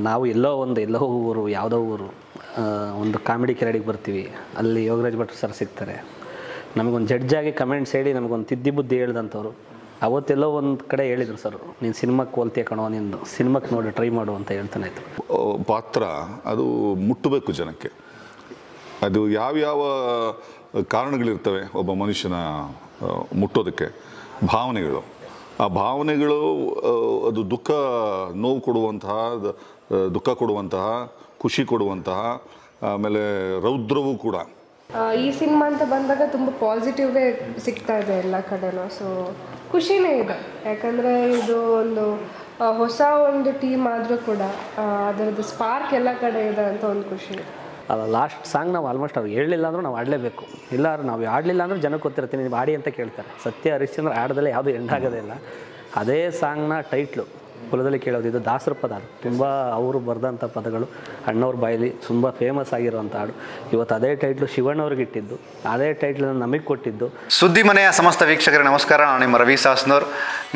ನಾವು ಎಲ್ಲೋ ಊರು ಯಾವುದೋ ಊರು ಒಂದು ಕಾಮಿಡಿ ಕೆರಡಿಗೆ ಬರ್ತೀವಿ, ಅಲ್ಲಿ ಯೋಗರಾಜ್ ಭಟ್ರು ಸರ್ ಸಿಗ್ತಾರೆ. ನಮಗೊಂದು ಜಡ್ಜಾಗಿ ಕಮೆಂಟ್ಸ್ ಹೇಳಿ ನಮಗೊಂದು ತಿದ್ದಿ ಬುದ್ಧಿ ಹೇಳ್ದಂಥವ್ರು. ಅವತ್ತೆಲ್ಲೋ ಒಂದು ಕಡೆ ಹೇಳಿದರು ಸರ್, ನೀನು ಸಿನಿಮಾಕ್ಕೆ ಹೋಲ್ತೀಯ ಕಣೋ, ನೀನು ಸಿನಿಮಾಕ್ಕೆ ನೋಡಿ ಟ್ರೈ ಮಾಡು ಅಂತ ಹೇಳ್ತಾನೆ ಇತ್ತು. ಪಾತ್ರ ಅದು ಮುಟ್ಟಬೇಕು ಜನಕ್ಕೆ. ಅದು ಯಾವ್ಯಾವ ಕಾರಣಗಳಿರ್ತವೆ ಒಬ್ಬ ಮನುಷ್ಯನ ಮುಟ್ಟೋದಕ್ಕೆ, ಭಾವನೆಗಳು. ಆ ಭಾವನೆಗಳು ಅದು ನೋವು ಕೊಡುವಂತಹ, ದುಃಖ ಕೊಡುವಂತಹ, ಖುಷಿ ಕೊಡುವಂತಹ, ಆಮೇಲೆ ರೌದ್ರವೂ ಕೂಡ. ಈ ಸಿನಿಮಾ ಅಂತ ಬಂದಾಗ ತುಂಬ ಪಾಸಿಟಿವೇ ಸಿಗ್ತಾ ಇದೆ ಎಲ್ಲ ಕಡೆನೂ. ಸೊ ಖುಷಿನೇ ಇದೆ, ಯಾಕಂದರೆ ಇದು ಒಂದು ಹೊಸ ಒಂದು ಟೀಮ್ ಆದರೂ ಕೂಡ ಅದರದ್ದು ಸ್ಪಾರ್ಕ್ ಎಲ್ಲ ಕಡೆ ಇದೆ ಅಂತ ಒಂದು ಖುಷಿ. ಅದು ಲಾಸ್ಟ್ ಸಾಂಗ್ ನಾವು ಆಲ್ಮೋಸ್ಟ್ ಅವ್ರು ಹೇಳಲಿಲ್ಲ ಅಂದರೂ ನಾವು ಆಡಲೇಬೇಕು. ಇಲ್ಲ ನಾವು ಆಡಲಿಲ್ಲ ಅಂದ್ರೆ ಜನಕ್ಕೆ ಗೊತ್ತಿರ್ತೀನಿ, ನೀವು ಆಡಿ ಅಂತ ಕೇಳ್ತಾರೆ. ಸತ್ಯ ಹರಿಶ್ಚಂದ್ರ ಆಡದಲ್ಲೇ ಯಾವುದೂ ಎಂಡಾಗೋದೇ ಇಲ್ಲ. ಅದೇ ಸಾಂಗ್ನ ಟೈಟ್ಲು ಕುಲದಲ್ಲಿ ಕೇಳೋದು, ಇದು ದಾಸರ ಪದ. ತುಂಬ ಅವರು ಬರೆದಂಥ ಪದಗಳು ಅಣ್ಣವ್ರ ಬಾಯಲ್ಲಿ ತುಂಬ ಫೇಮಸ್ ಆಗಿರುವಂಥ ಹಾಡು. ಇವತ್ತು ಅದೇ ಟೈಟ್ಲು ಶಿವಣ್ಣವ್ರಿಗೆ ಇಟ್ಟಿದ್ದು, ಅದೇ ಟೈಟ್ಲನ್ನು ನಮಗೆ ಕೊಟ್ಟಿದ್ದು. ಸುದ್ದಿ ಮನೆಯ ಸಮಸ್ತ ವೀಕ್ಷಕರಿಗೆ ನಮಸ್ಕಾರ. ನಾನು ನಿಮ್ಮ ರವಿ ಸಾಸ್ನೂರ್.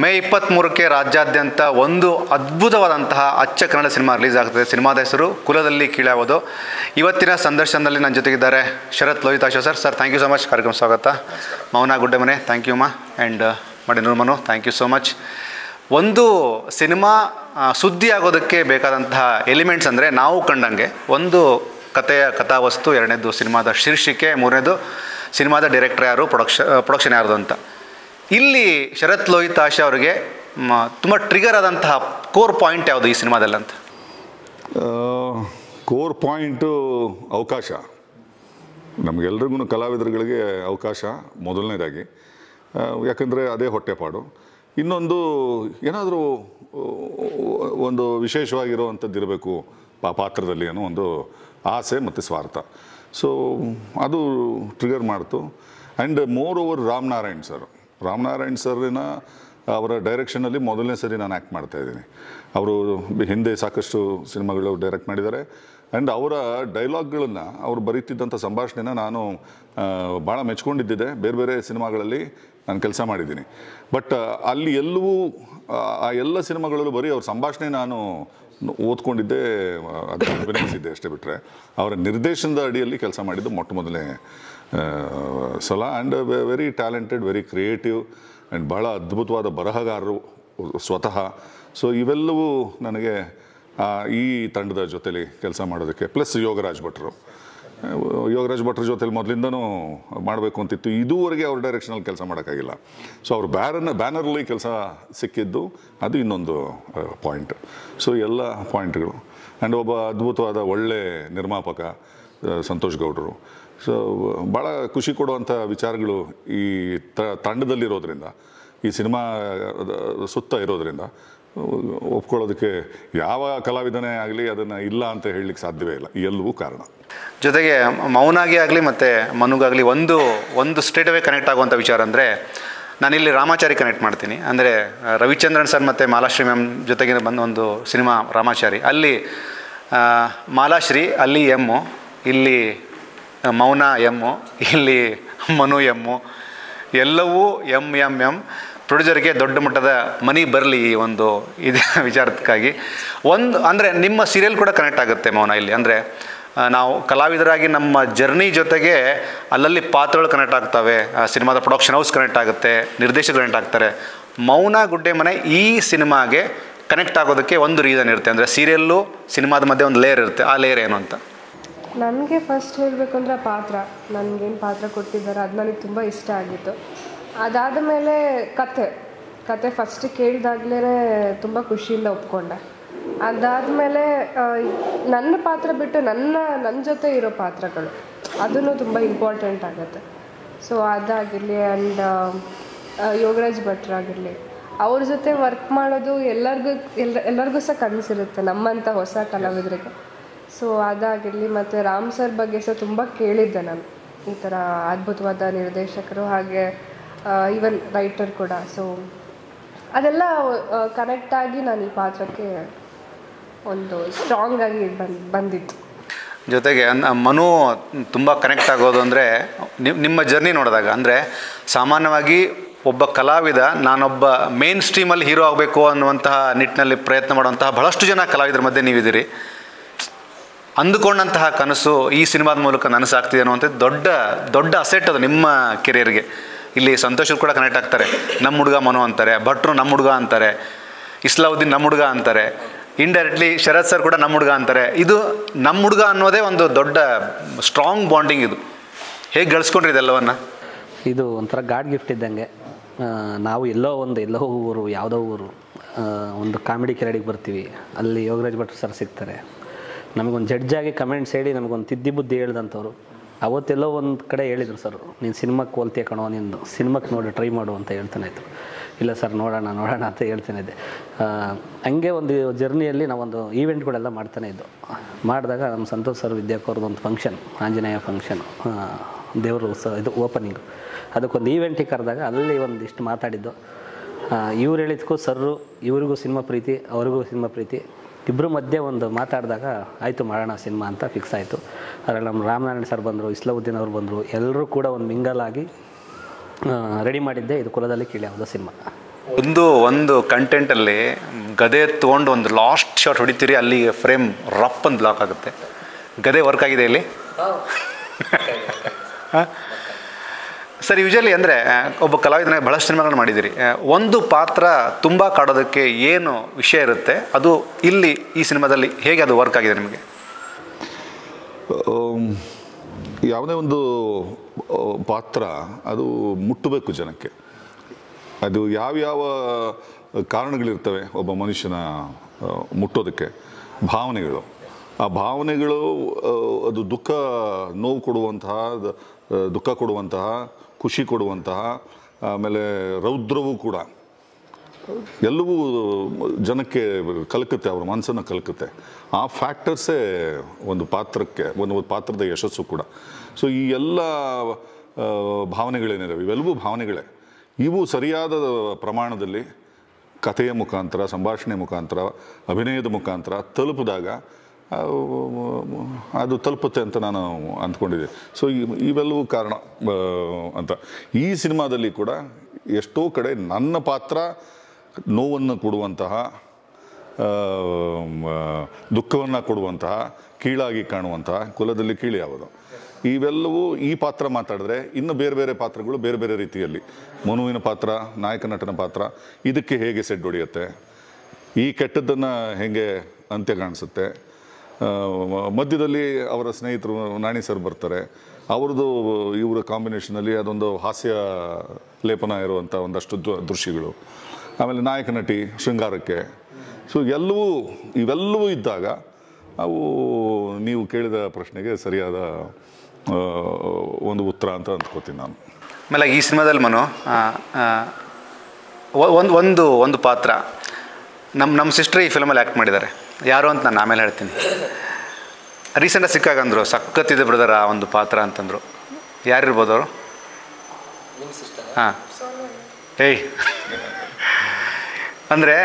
ಮೇ 23ಕ್ಕೆ ರಾಜ್ಯಾದ್ಯಂತ ಒಂದು ಅದ್ಭುತವಾದಂತಹ ಅಚ್ಚ ಕನ್ನಡ ಸಿನಿಮಾ ರಿಲೀಸ್ ಆಗ್ತದೆ. ಸಿನಿಮಾದ ಹೆಸರು ಕುಲದಲ್ಲಿ ಕೀಳಾವುದು. ಇವತ್ತಿನ ಸಂದರ್ಶನದಲ್ಲಿ ನನ್ನ ಜೊತೆಗಿದ್ದಾರೆ Sharath Lohitashwa sir. Sir, thank you so much. ಕಾರ್ಯಕ್ರಮ ಸ್ವಾಗತ. ಮೌನ ಗುಡ್ಡೆಮನೆ, ಥ್ಯಾಂಕ್ ಯು ಮಾ. And Madenur Manu, thank you so much. ಒಂದು ಸಿನಿಮಾ ಸುದ್ದಿ ಆಗೋದಕ್ಕೆ ಬೇಕಾದಂತಹ ಎಲಿಮೆಂಟ್ಸ್ ಅಂದರೆ ನಾವು ಕಂಡಂಗೆ ಒಂದು ಕಥಾವಸ್ತು, ಎರಡನೇದು ಸಿನಿಮಾದ ಶೀರ್ಷಿಕೆ, ಮೂರನೇದು ಸಿನಿಮಾದ ಡೈರೆಕ್ಟರ್ ಯಾರು, ಪ್ರೊಡಕ್ಷನ್ ಯಾರ್ದು ಅಂತ. ಇಲ್ಲಿ ಶರತ್ ಲೋಹಿತಾಶ ಅವರಿಗೆ ತುಂಬ ಟ್ರಿಗರ್ ಆದಂತಹ ಕೋರ್ ಪಾಯಿಂಟ್ ಯಾವುದು ಈ ಸಿನಿಮಾದಲ್ಲಿ ಅಂತ? ಕೋರ್ ಪಾಯಿಂಟು ಅವಕಾಶ. ನಮಗೆಲ್ರಿಗೂ ಕಲಾವಿದರುಗಳಿಗೆ ಅವಕಾಶ ಮೊದಲನೇದಾಗಿ, ಯಾಕಂದರೆ ಅದೇ ಹೊಟ್ಟೆಪಾಡು. ಇನ್ನೊಂದು ಏನಾದರೂ ಒಂದು ವಿಶೇಷವಾಗಿರುವಂಥದ್ದು ಇರಬೇಕು ಪಾತ್ರದಲ್ಲಿ ಅನ್ನೋ ಒಂದು ಆಸೆ ಮತ್ತು ಸ್ವಾರ್ಥ. ಸೊ ಅದು ಟ್ರಿಗರ್ ಮಾಡ್ತು. ಆ್ಯಂಡ್ ಮೋರ್ ಓವರ್ ರಾಮನಾರಾಯಣ್ ಸರ್ನ ಅವರ ಡೈರೆಕ್ಷನಲ್ಲಿ ಮೊದಲನೇ ಸರಿ ನಾನು ಆ್ಯಕ್ಟ್ ಮಾಡ್ತಾಯಿದ್ದೀನಿ. ಅವರು ಹಿಂದೆ ಸಾಕಷ್ಟು ಸಿನಿಮಾಗಳು ಡೈರೆಕ್ಟ್ ಮಾಡಿದ್ದಾರೆ. ಆ್ಯಂಡ್ ಅವರ ಡೈಲಾಗ್ಗಳನ್ನು ಅವರು ಬರೀತಿದ್ದಂಥ ಸಂಭಾಷಣೆನ ನಾನು ಭಾಳ ಮೆಚ್ಕೊಂಡಿದ್ದಿದೆ. ಬೇರೆ ಬೇರೆ ಸಿನಿಮಾಗಳಲ್ಲಿ ನಾನು ಕೆಲಸ ಮಾಡಿದ್ದೀನಿ. ಬಟ್ ಅಲ್ಲಿ ಎಲ್ಲವೂ ಆ ಎಲ್ಲ ಸಿನಿಮಾಗಳಲ್ಲೂ ಬರೀ ಅವ್ರ ಸಂಭಾಷಣೆ ನಾನು ಓದ್ಕೊಂಡಿದ್ದೆ, ಅದನ್ನು ಅಭಿನಯಿಸಿದ್ದೆ ಅಷ್ಟೇ. ಬಿಟ್ಟರೆ ಅವರ ನಿರ್ದೇಶನದ ಅಡಿಯಲ್ಲಿ ಕೆಲಸ ಮಾಡಿದ್ದು ಮೊದಲನೇ ಸಲ. And very talented, very creative, and ಭಾಳ ಅದ್ಭುತವಾದ ಬರಹಗಾರರು ಸ್ವತಃ. ಸೊ ಇವೆಲ್ಲವೂ ನನಗೆ ಈ ತಂಡದ ಜೊತೆಲಿ ಕೆಲಸ ಮಾಡೋದಕ್ಕೆ, ಪ್ಲಸ್ ಯೋಗರಾಜ್ ಭಟ್ರು ಜೊತೆಲಿ ಮೊದಲಿಂದನೂ ಮಾಡಬೇಕು ಅಂತಿತ್ತು. ಇದುವರೆಗೆ ಅವ್ರ ಡೈರೆಕ್ಷನಲ್ಲಿ ಕೆಲಸ ಮಾಡೋಕ್ಕಾಗಿಲ್ಲ. ಸೊ ಅವ್ರ ಬ್ಯಾನರಲ್ಲಿ ಕೆಲಸ ಸಿಕ್ಕಿದ್ದು ಅದು ಇನ್ನೊಂದು ಪಾಯಿಂಟ್. ಸೊ ಎಲ್ಲ ಪಾಯಿಂಟ್ಗಳು. ಆ್ಯಂಡ್ ಒಬ್ಬ ಅದ್ಭುತವಾದ ಒಳ್ಳೆ ನಿರ್ಮಾಪಕ ಸಂತೋಷ್ ಗೌಡರು. ಸೊ ಭಾಳ ಖುಷಿ ಕೊಡುವಂಥ ವಿಚಾರಗಳು ಈ ತಂಡದಲ್ಲಿರೋದ್ರಿಂದ, ಈ ಸಿನಿಮಾ ಸುತ್ತ ಇರೋದರಿಂದ ಒಪ್ಕೊಳ್ಳೋದಕ್ಕೆ ಯಾವ ಕಲಾವಿದನೇ ಆಗಲಿ ಅದನ್ನು ಇಲ್ಲ ಅಂತ ಹೇಳಲಿಕ್ಕೆ ಸಾಧ್ಯವೇ ಇಲ್ಲ. ಎಲ್ಲವೂ ಕಾರಣ. ಜೊತೆಗೆ ಮೌನಾಗಿ ಆಗಲಿ ಮತ್ತು ಮನುಗಾಗಲಿ ಒಂದು ಸ್ಟ್ರೇಟ್ ಅವೇ ಕನೆಕ್ಟ್ ಆಗುವಂಥ ವಿಚಾರ ಅಂದರೆ, ನಾನಿಲ್ಲಿ ರಾಮಾಚಾರಿ ಕನೆಕ್ಟ್ ಮಾಡ್ತೀನಿ. ಅಂದರೆ ರವಿಚಂದ್ರನ್ ಸರ್ ಮತ್ತು ಮಾಲಾಶ್ರೀ ಮ್ಯಾಮ್ ಜೊತೆಗೆ ಬಂದ ಒಂದು ಸಿನಿಮಾ ರಾಮಾಚಾರಿ. ಅಲ್ಲಿ ಮಾಲಾಶ್ರೀ, ಅಲ್ಲಿ ಎಮ್ಮು, ಇಲ್ಲಿ ಮೌನ ಎಮ್ಮು, ಇಲ್ಲಿ ಮನು ಎಮ್ಮು, ಎಲ್ಲವೂ ಎಮ್. ಪ್ರೊಡ್ಯೂಸರ್ಗೆ ದೊಡ್ಡ ಮಟ್ಟದ ಮನಿ ಬರಲಿ ಈ ಒಂದು ವಿಚಾರಕ್ಕಾಗಿ. ಅಂದರೆ ನಿಮ್ಮ ಸೀರಿಯಲ್ ಕೂಡ ಕನೆಕ್ಟ್ ಆಗುತ್ತೆ ಮೌನ ಇಲ್ಲಿ. ಅಂದರೆ ನಾವು ಕಲಾವಿದರಾಗಿ ನಮ್ಮ ಜರ್ನಿ ಜೊತೆಗೆ ಅಲ್ಲಲ್ಲಿ ಪಾತ್ರಗಳು ಕನೆಕ್ಟ್ ಆಗ್ತವೆ, ಸಿನಿಮಾದ ಪ್ರೊಡಕ್ಷನ್ ಹೌಸ್ ಕನೆಕ್ಟ್ ಆಗುತ್ತೆ, ನಿರ್ದೇಶಕರು ಕನೆಕ್ಟ್ ಆಗ್ತಾರೆ. ಮೌನ ಗುಡ್ಡೆಮನೆ ಈ ಸಿನಿಮಾಗೆ ಕನೆಕ್ಟ್ ಆಗೋದಕ್ಕೆ ಒಂದು ರೀಸನ್ ಇರುತ್ತೆ. ಅಂದರೆ ಸೀರಿಯಲ್ಲು ಸಿನಿಮಾದ ಮಧ್ಯೆ ಒಂದು ಲೇಯರ್ ಇರುತ್ತೆ. ಆ ಲೇಯರ್ ಏನು ಅಂತ? ನನಗೆ ಫಸ್ಟ್ ಹೇಳಬೇಕು ಅಂದರೆ ಪಾತ್ರ, ನನಗೇನು ಪಾತ್ರ ಕೊಟ್ಟಿದ್ದಾರೆ ಅದು ನನಗೆ ತುಂಬ ಇಷ್ಟ ಆಗಿತ್ತು. ಅದಾದ ಮೇಲೆ ಕತೆ ಫಸ್ಟ್ ಕೇಳಿದಾಗಲೇ ತುಂಬ ಖುಷಿಯಿಂದ ಒಪ್ಕೊಂಡೆ. ಅದಾದಮೇಲೆ ನನ್ನ ಪಾತ್ರ ಬಿಟ್ಟು ನನ್ನ ಜೊತೆ ಇರೋ ಪಾತ್ರಗಳು ಅದನ್ನು ತುಂಬ ಇಂಪಾರ್ಟೆಂಟ್ ಆಗುತ್ತೆ. ಸೊ ಅದಾಗಿರಲಿ. ಆ್ಯಂಡ್ ಯೋಗರಾಜ್ ಭಟ್ರಾಗಿರಲಿ, ಅವ್ರ ಜೊತೆ ವರ್ಕ್ ಮಾಡೋದು ಎಲ್ಲರಿಗೂ ಸಹ ಕನಸಿರುತ್ತೆ, ನಮ್ಮಂಥ ಹೊಸ ಕಲಾವಿದರಿಗೆ. ಸೊ ಅದಾಗಿರಲಿ. ಮತ್ತು ರಾಮ್ ಸರ್ ಬಗ್ಗೆ ಸಹ ತುಂಬ ಕೇಳಿದ್ದೆ ನಾನು, ಈ ಥರ ಅದ್ಭುತವಾದ ನಿರ್ದೇಶಕರು, ಹಾಗೆ ಈವನ್ ರೈಟರ್ ಕೂಡ. ಸೊ ಅದೆಲ್ಲ ಕನೆಕ್ಟ್ ಆಗಿ ನಾನು ಈ ಪಾತ್ರಕ್ಕೆ ಒಂದು ಸ್ಟ್ರಾಂಗ್ ಆಗಿ ಬಂದಿತ್ತು. ಜೊತೆಗೆ ಮನು ತುಂಬ ಕನೆಕ್ಟ್ ಆಗೋದು ಅಂದರೆ ನಿಮ್ಮ ಜರ್ನಿ ನೋಡಿದಾಗ, ಅಂದರೆ ಸಾಮಾನ್ಯವಾಗಿ ಒಬ್ಬ ಕಲಾವಿದ ನಾನೊಬ್ಬ ಮೇನ್ ಸ್ಟ್ರೀಮಲ್ಲಿ ಹೀರೋ ಆಗಬೇಕು ಅನ್ನುವಂತಹ ನಿಟ್ಟಿನಲ್ಲಿ ಪ್ರಯತ್ನ ಮಾಡುವಂತಹ ಬಹಳಷ್ಟು ಜನ ಕಲಾವಿದರ ಮಧ್ಯೆ ನೀವಿದ್ದೀರಿ. ಅಂದುಕೊಂಡಂತಹ ಕನಸು ಈ ಸಿನಿಮಾದ ಮೂಲಕ ನನಸಾಗ್ತಿದೆ ಅನ್ನುವಂಥದ್ದು ದೊಡ್ಡ ದೊಡ್ಡ ಅಸೆಟ್ ಅದು ನಿಮ್ಮ ಕೆರಿಯರ್ಗೆ. ಇಲ್ಲಿ ಸಂತೋಷರು ಕೂಡ ಕನೆಕ್ಟ್ ಆಗ್ತಾರೆ, ನಮ್ಮ ಹುಡುಗ ಮನು ಅಂತಾರೆ, ಭಟ್ರು ನಮ್ಮ ಹುಡುಗ ಅಂತಾರೆ, ಇಸ್ಲಾವುದ್ದೀನ್ ನಮ್ಮ ಹುಡುಗ ಅಂತಾರೆ, ಇಂಡೈರೆಕ್ಟ್ಲಿ ಶರತ್ ಸರ್ ಕೂಡ ನಮ್ಮ ಹುಡುಗ ಅಂತಾರೆ. ಇದು ನಮ್ಮ ಹುಡುಗ ಅನ್ನೋದೇ ಒಂದು ದೊಡ್ಡ ಸ್ಟ್ರಾಂಗ್ ಬಾಂಡಿಂಗ್. ಇದು ಹೇಗೆ ಗಳಿಸ್ಕೊಂಡ್ರಿ ಇದೆಲ್ಲವನ್ನು? ಇದು ಒಂಥರ ಗಾಡ್ ಗಿಫ್ಟ್ ಇದ್ದಂಗೆ. ನಾವು ಎಲ್ಲೋ ಊರು, ಯಾವುದೋ ಊರು, ಒಂದು ಕಾಮಿಡಿ ಕೆರಡಿಗೆ ಬರ್ತೀವಿ, ಅಲ್ಲಿ ಯೋಗರಾಜ್ ಭಟ್ರು ಸರ್ ಸಿಗ್ತಾರೆ. ನಮಗೊಂದು ಜಡ್ಜಾಗಿ ಕಮೆಂಟ್ಸ್ ಹೇಳಿ ನಮಗೊಂದು ತಿದ್ದಿ ಬುದ್ಧಿ ಹೇಳ್ದಂಥವ್ರು. ಅವತ್ತೆಲ್ಲೋ ಒಂದು ಕಡೆ ಹೇಳಿದರು ಸರ್, ನೀನು ಸಿನಿಮಾಕ್ಕೆ ಹೋಲ್ತೀಯ ಕಣೋ, ನಿಂದು ಸಿನಿಮಾಕ್ಕೆ ನೋಡಿ ಟ್ರೈ ಮಾಡು ಅಂತ ಹೇಳ್ತಾನೆ ಇತ್ತು. ಇಲ್ಲ ಸರ್ ನೋಡೋಣ ಅಂತ ಹೇಳ್ತಾನೆ ಇದ್ದೆ. ಹಂಗೆ ಒಂದು ಜರ್ನಿಯಲ್ಲಿ ನಾವೊಂದು ಈವೆಂಟ್ಗಳೆಲ್ಲ ಮಾಡ್ತಾನೆ ಇದ್ದು. ಮಾಡಿದಾಗ ನಮ್ಮ ಸಂತೋಷ್ ಸರ್ ವಿದ್ಯಾಕವ್ರದ್ದು ಒಂದು ಫಂಕ್ಷನ್, ಆಂಜನೇಯ ಫಂಕ್ಷನ್, ದೇವರು ಇದು ಓಪನಿಂಗು, ಅದಕ್ಕೊಂದು ಈವೆಂಟಿಗೆ ಕರೆದಾಗ ಅಲ್ಲಿ ಒಂದಿಷ್ಟು ಮಾತಾಡಿದ್ದು. ಇವ್ರು ಹೇಳಿದ್ಕೂ ಸರ್ರು ಇವ್ರಿಗೂ ಸಿನಿಮಾ ಪ್ರೀತಿ, ಅವ್ರಿಗೂ ಸಿನಿಮಾ ಪ್ರೀತಿ, ಇಬ್ಬರು ಮಧ್ಯೆ ಒಂದು ಮಾತಾಡಿದಾಗ ಆಯಿತು ಮಾಡೋಣ ಸಿನಿಮಾ ಅಂತ ಫಿಕ್ಸ್ ಆಯಿತು. ಅದರಲ್ಲಿ ನಮ್ಮ ರಾಮನಾರಾಯಣ ಸರ್ ಬಂದರು, ಇಸ್ಲಾವುದ್ದೀನ್ ಅವ್ರು ಬಂದರು, ಎಲ್ಲರೂ ಕೂಡ ಒಂದು ಮಿಂಗಲಾಗಿ ರೆಡಿ ಮಾಡಿದ್ದೆ ಇದು ಕುಲದಲ್ಲಿ ಕೀಳಿ ಯಾವುದೋ ಸಿನಿಮಾ. ಒಂದು ಕಂಟೆಂಟಲ್ಲಿ ಗದೆ ತೊಗೊಂಡು ಒಂದು ಲಾಸ್ಟ್ ಶಾಟ್ ಹೊಡಿತೀರಿ, ಅಲ್ಲಿ ಫ್ರೇಮ್ ರಪ್ ಅಂತ ಬ್ಲಾಕ್ ಆಗುತ್ತೆ. ಗದೆ ವರ್ಕ್ ಆಗಿದೆ ಇಲ್ಲಿ ಸರ್. ಯೂಶಲಿ ಅಂದರೆ ಒಬ್ಬ ಕಲಾವಿದನ ಬಹಳಷ್ಟು ಸಿನಿಮಾಗಳನ್ನ ಮಾಡಿದ್ದೀರಿ. ಒಂದು ಪಾತ್ರ ತುಂಬ ಕಾಡೋದಕ್ಕೆ ಏನು ವಿಷಯ ಇರುತ್ತೆ, ಅದು ಇಲ್ಲಿ ಈ ಸಿನಿಮಾದಲ್ಲಿ ಹೇಗೆ ಅದು ವರ್ಕ್ ಆಗಿದೆ ನಿಮಗೆ? ಯಾವುದೇ ಒಂದು ಪಾತ್ರ ಅದು ಮುಟ್ಟಬೇಕು ಜನಕ್ಕೆ. ಅದು ಯಾವ್ಯಾವ ಕಾರಣಗಳಿರ್ತವೆ ಒಬ್ಬ ಮನುಷ್ಯನ ಮುಟ್ಟೋದಕ್ಕೆ. ಭಾವನೆಗಳು, ಆ ಭಾವನೆಗಳು ಅದು ನೋವು ಕೊಡುವಂತಹ, ದುಃಖ ಕೊಡುವಂತಹ, ಖುಷಿ ಕೊಡುವಂತಹ, ಆಮೇಲೆ ರೌದ್ರವೂ ಕೂಡ, ಎಲ್ಲವೂ ಜನಕ್ಕೆ ಕಲಕುತ್ತೆ, ಅವ್ರ ಮನಸ್ಸನ್ನು ಕಲಕುತ್ತೆ. ಆ ಫ್ಯಾಕ್ಟರ್ಸೇ ಒಂದು ಪಾತ್ರದ ಯಶಸ್ಸು ಕೂಡ. ಸೊ ಈ ಎಲ್ಲ ಭಾವನೆಗಳೇನಿವೆ ಇವೆಲ್ಲವೂ ಭಾವನೆಗಳೇ. ಇವು ಸರಿಯಾದ ಪ್ರಮಾಣದಲ್ಲಿ ಕಥೆಯ ಮುಖಾಂತರ, ಸಂಭಾಷಣೆ ಮುಖಾಂತರ, ಅಭಿನಯದ ಮುಖಾಂತರ ತಲುಪಿದಾಗ ಅದು ತಲುಪುತ್ತೆ ಅಂತ ನಾನು ಅಂದ್ಕೊಂಡಿದ್ದೆ. ಸೊ ಇವೆಲ್ಲವೂ ಕಾರಣ ಅಂತ. ಈ ಸಿನಿಮಾದಲ್ಲಿ ಕೂಡ ಎಷ್ಟೋ ಕಡೆ ನನ್ನ ಪಾತ್ರ ನೋವನ್ನು ಕೊಡುವಂತಹ, ದುಃಖವನ್ನು ಕೊಡುವಂತಹ, ಕೀಳಾಗಿ ಕಾಣುವಂತಹ, ಕುಲದಲ್ಲಿ ಕೀಳಿ ಯಾವುದು, ಇವೆಲ್ಲವೂ ಈ ಪಾತ್ರ ಮಾತಾಡಿದ್ರೆ ಇನ್ನು ಬೇರೆ ಬೇರೆ ಪಾತ್ರಗಳು ಬೇರೆ ಬೇರೆ ರೀತಿಯಲ್ಲಿ, ಮನುವಿನ ಪಾತ್ರ, ನಾಯಕ ನಟನ ಪಾತ್ರ ಇದಕ್ಕೆ ಹೇಗೆ ಸೆಡ್ ಹೊಡೆಯುತ್ತೆ, ಈ ಕೆಟ್ಟದ್ದನ್ನು ಹೇಗೆ ಅಂತ್ಯ ಕಾಣಿಸುತ್ತೆ. ಮಧ್ಯದಲ್ಲಿ ಅವರ ಸ್ನೇಹಿತರು ನಾಣಿ ಸರ್ ಬರ್ತಾರೆ, ಅವ್ರದ್ದು ಇವರ ಕಾಂಬಿನೇಷನಲ್ಲಿ ಅದೊಂದು ಹಾಸ್ಯ ಲೇಪನ ಇರುವಂಥ ಒಂದಷ್ಟು ದೃಶ್ಯಗಳು. ಆಮೇಲೆ ನಾಯಕ ನಟಿ ಶೃಂಗಾರಕ್ಕೆ. ಸೊ ಇವೆಲ್ಲವೂ ಇದ್ದಾಗ ಅವು ನೀವು ಕೇಳಿದ ಪ್ರಶ್ನೆಗೆ ಸರಿಯಾದ ಒಂದು ಉತ್ತರ ಅಂತ ಅಂದ್ಕೋತೀನಿ ನಾನು. ಆಮೇಲೆ ಈ ಸಿನಿಮಾದಲ್ಲಿ ಮನು ಒಂದು ಪಾತ್ರ ನಮ್ಮ ಸಿಸ್ಟರ್ ಈ ಫಿಲ್ಮಲ್ಲಿ ಆ್ಯಕ್ಟ್ ಮಾಡಿದ್ದಾರೆ. ಯಾರು ಅಂತ ನಾನು ಆಮೇಲೆ ಹೇಳ್ತೀನಿ. ರೀಸೆಂಟಾಗಿ ಸಿಕ್ಕಾಗ ಅಂದರು, ಸಖತ್ತಿದೆ ಬ್ರದರ್ ಆ ಒಂದು ಪಾತ್ರ ಅಂತಂದರು. ಯಾರಿರ್ಬೋದು ಅವರು? ಹಾಂ, ಏಯ್ ಅಂದರೆ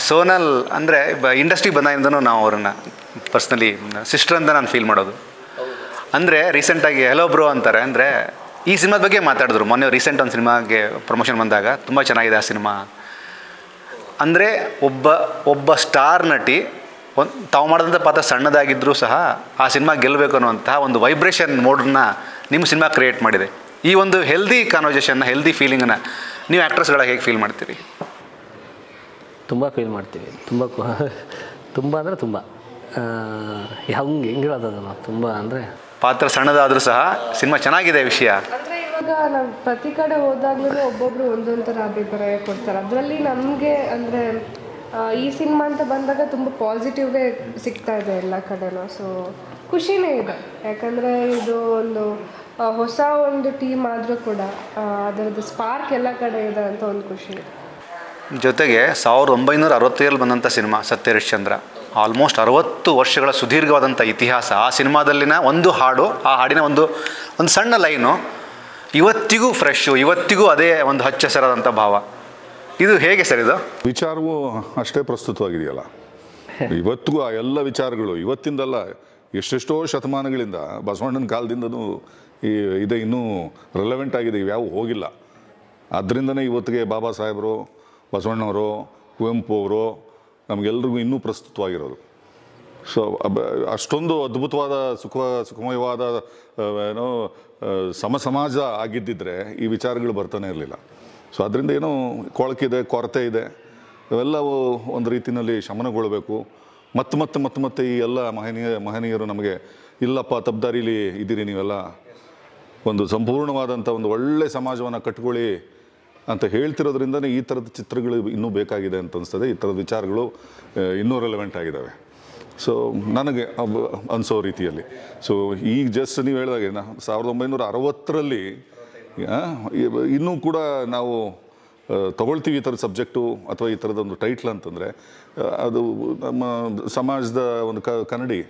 ಸೋನಲ್ ಅಂದರೆ ಇಂಡಸ್ಟ್ರಿಗೆ ಬಂದಾಗಿಂದನೂ ನಾವು ಅವ್ರನ್ನ ಪರ್ಸ್ನಲಿ ಸಿಸ್ಟರ್ ಅಂತ ನಾನು ಫೀಲ್ ಮಾಡೋದು. ಅಂದರೆ ರೀಸೆಂಟಾಗಿ ಹೆಲೋ ಬ್ರೋ ಅಂತಾರೆ. ಅಂದರೆ ಈ ಸಿನಿಮಾದ ಬಗ್ಗೆ ಮಾತಾಡಿದ್ರು ಮೊನ್ನೆ. ರೀಸೆಂಟ್ ಒಂದು ಸಿನಿಮಾಗೆ ಪ್ರಮೋಷನ್ ಬಂದಾಗ ತುಂಬ ಚೆನ್ನಾಗಿದೆ ಆ ಸಿನಿಮಾ. ಅಂದರೆ ಒಬ್ಬ ಸ್ಟಾರ್ ನಟಿ ತಾವು ಮಾಡಿದಂಥ ಪಾತ್ರ ಸಣ್ಣದಾಗಿದ್ದರೂ ಸಹ ಆ ಸಿನಿಮಾ ಗೆಲ್ಲಬೇಕು ಅನ್ನುವಂತಹ ಒಂದು ವೈಬ್ರೇಷನ್ ಮೋಡನ್ನ ನಿಮ್ಮ ಸಿನಿಮಾ ಕ್ರಿಯೇಟ್ ಮಾಡಿದೆ. ಈ ಒಂದು ಹೆಲ್ದಿ ಕಾನ್ವರ್ಸೇಷನ್ನ, ಹೆಲ್ದಿ ಫೀಲಿಂಗನ್ನು ನೀವು ಆ್ಯಕ್ಟ್ರೆಸ್ಗಳಾಗಿ ಹೇಗೆ ಫೀಲ್ ಮಾಡ್ತೀರಿ? ತುಂಬ ಫೀಲ್ ಮಾಡ್ತೀವಿ. ತುಂಬ ಅಂದರೆ ತುಂಬ ಹೆಂಗೆ ಹೇಳೋದು ಅದನ್ನು, ತುಂಬ ಅಂದರೆ ಪಾತ್ರ ಸಣ್ಣದಾದರೂ ಸಹ ಸಿನಿಮಾ ಚೆನ್ನಾಗಿದೆ ವಿಷಯ. ಅಂದರೆ ಇವಾಗ ನಾವು ಪ್ರತಿ ಕಡೆ ಹೋದಾಗ್ಲೂ ಒಬ್ಬೊಬ್ರು ಒಂದೊಂಥರ ಅಭಿಪ್ರಾಯ ಕೊಡ್ತಾರೆ. ಅದರಲ್ಲಿ ನಮಗೆ ಅಂದರೆ ಈ ಸಿನಿಮಾ ಅಂತ ಬಂದಾಗ ತುಂಬ ಪಾಸಿಟಿವ್ಗೆ ಸಿಗ್ತಾ ಇದೆ ಎಲ್ಲ ಕಡೆನೂ. ಸೊ ಖುಷಿನೇ ಇದೆ, ಯಾಕಂದರೆ ಇದು ಒಂದು ಹೊಸ ಒಂದು ಟೀಮ್ ಆದರೂ ಕೂಡ ಅದರದ್ದು ಸ್ಪಾರ್ಕ್ ಎಲ್ಲ ಕಡೆ ಇದೆ ಅಂತ ಒಂದು ಖುಷಿ ಇದೆ. ಜೊತೆಗೆ 1967 ಬಂದಂಥ ಸಿನಿಮಾ ಸತ್ಯ ಹರಿಶ್ಚಂದ್ರ, ಆಲ್ಮೋಸ್ಟ್ 60 ವರ್ಷಗಳ ಸುದೀರ್ಘವಾದಂಥ ಇತಿಹಾಸ. ಆ ಸಿನಿಮಾದಲ್ಲಿನ ಒಂದು ಹಾಡು, ಆ ಹಾಡಿನ ಒಂದು ಸಣ್ಣ ಲೈನು ಇವತ್ತಿಗೂ ಫ್ರೆಶ್ಶು, ಇವತ್ತಿಗೂ ಅದೇ ಒಂದು ಹಚ್ಚಹಸಿರಾದಂಥ ಭಾವ. ಇದು ಹೇಗೆ ಸರ್? ಇದು ವಿಚಾರವೂ ಅಷ್ಟೇ ಪ್ರಸ್ತುತವಾಗಿದೆಯಲ್ಲ ಇವತ್ತಿಗೂ. ಆ ಎಲ್ಲ ವಿಚಾರಗಳು ಇವತ್ತಿಂದಲ್ಲ, ಎಷ್ಟೆಷ್ಟೋ ಶತಮಾನಗಳಿಂದ, ಬಸವಣ್ಣನ ಕಾಲದಿಂದನೂ ಇದೆ, ಇನ್ನೂ ರೆಲೆವೆಂಟ್ ಆಗಿದೆ, ಇವ್ಯಾವು ಹೋಗಿಲ್ಲ. ಅದರಿಂದನೇ ಇವತ್ತಿಗೆ ಬಾಬಾ ಸಾಹೇಬರು, ಬಸವಣ್ಣವರು, ಕುವೆಂಪು ಅವರು ನಮಗೆಲ್ರಿಗೂ ಇನ್ನೂ ಪ್ರಸ್ತುತವಾಗಿರೋದು. ಸೊ ಅಷ್ಟೊಂದು ಅದ್ಭುತವಾದ ಸುಖಮಯವಾದ ಏನೋ ಸಮಾಜ ಆಗಿದ್ದಿದ್ರೆ ಈ ವಿಚಾರಗಳು ಬರ್ತಾನೆ ಇರಲಿಲ್ಲ. ಸೊ ಅದರಿಂದ ಏನೋ ಕೊಳಕಿದೆ, ಕೊರತೆ ಇದೆ, ಇವೆಲ್ಲವೂ ಒಂದು ರೀತಿಯಲ್ಲಿ ಶಮನಗೊಳ್ಳಬೇಕು. ಮತ್ತೆ ಈ ಎಲ್ಲ ಮಹನೀಯರು ನಮಗೆ ಇಲ್ಲಪ್ಪ ತಪ್ಪದಾರಿಲಿ ಇದ್ದೀರಿ ನೀವೆಲ್ಲ, ಒಂದು ಸಂಪೂರ್ಣವಾದಂಥ ಒಂದು ಒಳ್ಳೆ ಸಮಾಜವನ್ನು ಕಟ್ಕೊಳ್ಳಿ ಅಂತ ಹೇಳ್ತಿರೋದ್ರಿಂದನೇ ಈ ಥರದ ಚಿತ್ರಗಳು ಇನ್ನೂ ಬೇಕಾಗಿದೆ ಅಂತ ಅನಿಸ್ತದೆ. ಈ ಥರದ ವಿಚಾರಗಳು ಇನ್ನೂ ರೆಲೆವೆಂಟ್ ಆಗಿದ್ದಾವೆ. ಸೊ ನನಗೆ ಅನಿಸೋ ರೀತಿಯಲ್ಲಿ. ಸೊ ಈಗ ಜಸ್ಟ್ ನೀವು ಹೇಳಿದಾಗೆ 1960ರಲ್ಲಿ ಇನ್ನೂ ಕೂಡ ನಾವು ತಗೊಳ್ತೀವಿ ಈ ಥರದ ಸಬ್ಜೆಕ್ಟು ಅಥವಾ ಈ ಥರದೊಂದು ಟೈಟ್ಲ್ ಅಂತಂದರೆ ಅದು ನಮ್ಮ ಸಮಾಜದ ಒಂದು ಕನ್ನಡಿ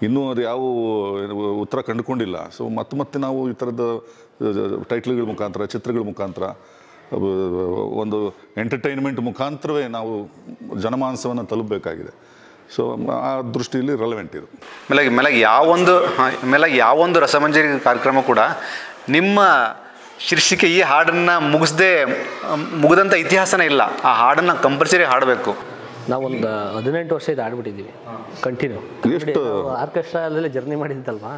ಇನ್ನೂ ಅದು ಯಾವ ಉತ್ತರ ಕಂಡುಕೊಂಡಿಲ್ಲ. ಸೊ ಮತ್ತೆ ನಾವು ಈ ಥರದ ಟೈಟ್ಲ್ಗಳ ಮುಖಾಂತರ, ಚಿತ್ರಗಳ ಮುಖಾಂತರ, ಒಂದು ಎಂಟರ್ಟೈನ್ಮೆಂಟ್ ಮುಖಾಂತರವೇ ನಾವು ಜನಮಾನಸವನ್ನು ತಲುಪಬೇಕಾಗಿದೆ. ಸೊ ಆ ದೃಷ್ಟಿಯಲ್ಲಿ ರೆಲೆವೆಂಟ್ ಇದು. ಮೇಲಾಗಿ ಯಾವೊಂದು ರಸಮಂಜರಿ ಕಾರ್ಯಕ್ರಮ ಕೂಡ ನಿಮ್ಮ ಶೀರ್ಷಿಕೆ ಈ ಹಾಡನ್ನು ಮುಗಿದಂಥ ಇತಿಹಾಸನೇ ಇಲ್ಲ. ಆ ಹಾಡನ್ನು ಕಂಪಲ್ಸರಿ ಹಾಡಬೇಕು. ನಾವೊಂದು 18 ವರ್ಷ ಇದು ಆಡ್ಬಿಟ್ಟಿದ್ದೀವಿ ಕಂಟಿನ್ಯೂ. ಆರ್ಕೆಸ್ಟ್ರಾದಲ್ಲೇ ಜರ್ನಿ ಮಾಡಿದ್ದಲ್ವಾ,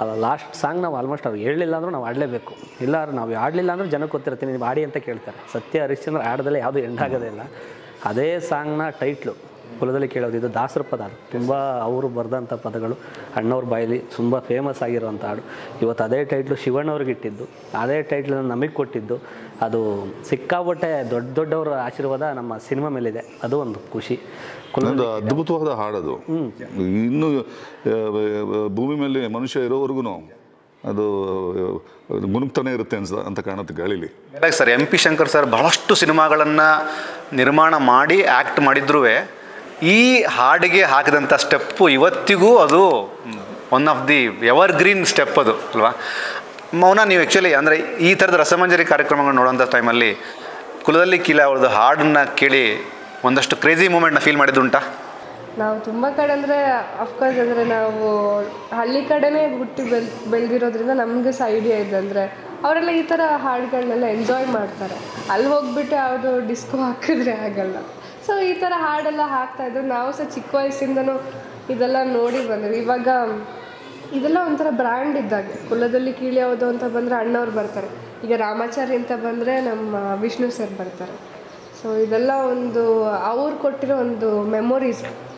ಅದು ಲಾಸ್ಟ್ ಸಾಂಗ್ ನಾವು ಆಲ್ಮೋಸ್ಟ್ ಅವ್ರು ಹೇಳಲಿಲ್ಲ ಅಂದರೂ ನಾವು ಆಡಲೇಬೇಕು. ಇಲ್ಲ ನಾವು ಆಡಲಿಲ್ಲ ಅಂದ್ರೆ ಜನಕ್ಕೆ ಗೊತ್ತಿರ್ತೀನಿ, ನೀವು ಆಡಿ ಅಂತ ಕೇಳ್ತಾರೆ. ಸತ್ಯ ಹರಿಶ್ಚಂದ್ರ ಆಡದಲ್ಲೇ ಯಾವುದು ಎಂಡ್ ಆಗೋದೇ ಇಲ್ಲ. ಅದೇ ಸಾಂಗ್ನ ಟೈಟ್ಲು ಕುಲದಲ್ಲಿ ಕೇಳೋದು, ಇದು ದಾಸರ ಪದ. ತುಂಬ ಅವರು ಬರೆದಂಥ ಪದಗಳು ಅಣ್ಣವ್ರ ಬಾಯಲ್ಲಿ ತುಂಬ ಫೇಮಸ್ ಆಗಿರೋವಂಥ ಹಾಡು. ಇವತ್ತು ಅದೇ ಟೈಟ್ಲು ಶಿವಣ್ಣವ್ರಿಗೆ ಇಟ್ಟಿದ್ದು, ಅದೇ ಟೈಟ್ಲನ್ನು ನಮಗೆ ಕೊಟ್ಟಿದ್ದು, ಅದು ಸಿಕ್ಕಾಬಟ್ಟೆ ದೊಡ್ಡವರ ಆಶೀರ್ವಾದ ನಮ್ಮ ಸಿನಿಮಾ ಮೇಲಿದೆ. ಅದು ಒಂದು ಖುಷಿ. ಒಂದು ಅದ್ಭುತವಾದ ಹಾಡದು. ಇನ್ನು ಭೂಮಿ ಮೇಲೆ ಮನುಷ್ಯ ಇರೋವರೆಗೂ ಅದು ಮುನುಗ್ತಾನೆ ಇರುತ್ತೆ ಅಂತ ಕಾಣುತ್ತೆ ಗಾಳಿಲಿ. ಸರ್ MP ಶಂಕರ್ ಸರ್ ಬಹಳಷ್ಟು ಸಿನಿಮಾಗಳನ್ನು ನಿರ್ಮಾಣ ಮಾಡಿ ಆ್ಯಕ್ಟ್ ಮಾಡಿದ್ರೂ ಈ ಹಾಡಿಗೆ ಹಾಕಿದಂಥ ಸ್ಟೆಪ್ಪು ಇವತ್ತಿಗೂ ಅದು one of the ever green step ಅದು ಅಲ್ವಾ. ಮೌನ, ನೀವು ಆ್ಯಕ್ಚುಲಿ ಅಂದರೆ ಈ ಥರದ ರಸಮಂಜರಿ ಕಾರ್ಯಕ್ರಮಗಳು ನೋಡೋಂಥ ಟೈಮಲ್ಲಿ ಕುಲದಲ್ಲಿ ಕೀಲ ಅವ್ರದ್ದು ಹಾಡನ್ನು ಕೇಳಿ ಒಂದಷ್ಟು ಕ್ರೇಜಿ ಮೂಮೆಂಟ್ನ ಫೀಲ್ ಮಾಡಿದ್ದುಂಟಾ? ನಾವು ತುಂಬ ಕಡೆ ಅಂದರೆ ಅಫ್ಕೋರ್ಸ್ ಅಂದರೆ ನಾವು ಹಳ್ಳಿ ಕಡೆನೇ ಹುಟ್ಟಿ ಬೆಳೆದಿರೋದ್ರಿಂದ ನಮಗೆ ಸಹ ಐಡಿಯಾ ಇದೆ. ಅಂದರೆ ಅವರೆಲ್ಲ ಈ ಥರ ಹಾಡುಗಳನ್ನೆಲ್ಲ ಎಂಜಾಯ್ ಮಾಡ್ತಾರೆ. ಅಲ್ಲಿ ಹೋಗ್ಬಿಟ್ಟು ಯಾವುದು ಡಿಸ್ಕೋ ಹಾಕಿದ್ರೆ ಆಗಲ್ಲ. ಸೊ ಈ ಥರ ಹಾಡೆಲ್ಲ ಹಾಕ್ತಾಯಿದ್ರು. ನಾವು ಸಹ ಚಿಕ್ಕ ವಯಸ್ಸಿಂದನೂ ಇದೆಲ್ಲ ನೋಡಿ ಬಂದ್ವಿ. ಇವಾಗ ಇದೆಲ್ಲ ಒಂಥರ ಬ್ರ್ಯಾಂಡ್ ಇದ್ದಾಗೆ. ಕುಲದಲ್ಲಿ ಕೀಳಿ ಯಾವುದು ಅಂತ ಬಂದರೆ ಅಣ್ಣವ್ರು ಬರ್ತಾರೆ. ಈಗ ರಾಮಾಚಾರಿ ಅಂತ ಬಂದರೆ ನಮ್ಮ ವಿಷ್ಣು ಸರ್ ಬರ್ತಾರೆ. ಸೊ ಇದೆಲ್ಲ ಒಂದು ಅವ್ರು ಕೊಟ್ಟಿರೋ ಒಂದು ಮೆಮೊರೀಸ್.